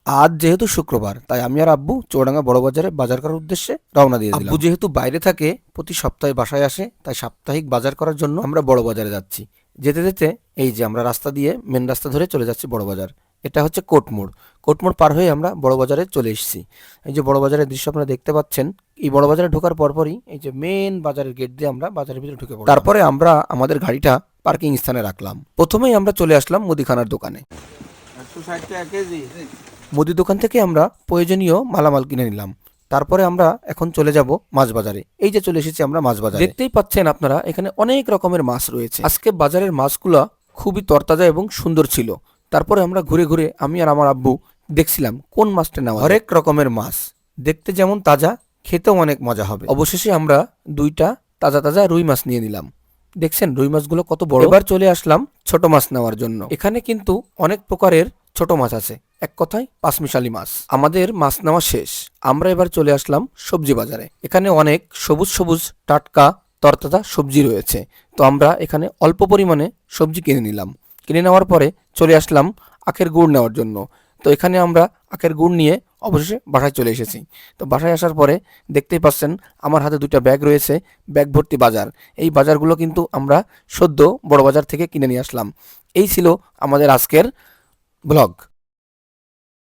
আজ যেহেতু শুক্রবার, তাই আমি আর আব্বু চৌডাঙ্গা বড় বাজারে বাজার করার উদ্দেশ্যে রওনা দিয়ে দিলাম। আব্বু যেহেতু বাইরে থাকে, প্রতি সপ্তাহে বাসায় আসে, তাই সাপ্তাহিক বাজার করার জন্য আমরা বড় বাজারে যাচ্ছি। যেতে যেতে এই যে আমরা রাস্তা দিয়ে মেন রাস্তা ধরে চলে যাচ্ছি বড় বাজার। এটা হচ্ছে কোটমোড়। কোটমোড় পার হয়ে আমরা বড় বাজারে চলে এসেছি। এই যে বড় বাজারের দৃশ্য আপনারা দেখতে পাচ্ছেন। এই বড় বাজারে ঢোকার পরপরই এই যে মেন বাজারের গেট দিয়ে আমরা বাজারের ভিতরে ঢুকে পড়লাম। তারপরে আমরা আমাদের গাড়িটা পার্কিং স্থানে রাখলাম। প্রথমেই আমরা চলে আসলাম মুদিখানার দোকানে। 160 টাকা কেজি। মুদি দোকান থেকে আমরা প্রয়োজনীয় মালামাল কিনে নিলাম। তারপরে আমরা এখন চলে যাব মাছ বাজারে। এই যে চলে এসেছি আমরা মাছ বাজারে। দেখতেই পাচ্ছেন আপনারা, এখানে অনেক রকমের মাছ রয়েছে। আজকে বাজারের মাছগুলো খুবই তরতাজা এবং সুন্দর ছিল। তারপরে আমরা ঘুরে ঘুরে আমি আর আমার আব্বু দেখছিলাম কোন মাছটা নেওয়া। হরেক রকমের মাছ, দেখতে যেমন তাজা, খেতেও অনেক মজা হবে। অবশেষে আমরা দুইটা তাজা তাজা রুই মাছ নিয়ে নিলাম। দেখছেন রুই মাছগুলো কত বড়। এবার চলে আসলাম ছোট মাছ নেওয়ার জন্য। এখানে কিন্তু অনেক প্রকারের ছোট মাছ আছে, এক কথায় পাঁচমিশালি মাছ। আমাদের মাছ নেওয়া শেষ। আমরা এবার চলে আসলাম সবজি বাজারে। এখানে অনেক সবুজ সবুজ টাটকা তরতাজা সবজি রয়েছে। তো আমরা এখানে অল্প পরিমাণে সবজি কিনে নিলাম। কিনে নেওয়ার পরে চলে আসলাম আখের গুড় নেওয়ার জন্য। তো এখানে আমরা আখের গুড় নিয়ে অবশেষে বাসায় চলে এসেছি। তো বাসায় আসার পরে দেখতেই পাচ্ছেন আমার হাতে দুইটা ব্যাগ রয়েছে, ব্যাগ ভর্তি বাজার। এই বাজারগুলো কিন্তু আমরা সদ্য বড় বাজার থেকে কিনে নিয়ে আসলাম। এই ছিল আমাদের আজকের ব্লগ।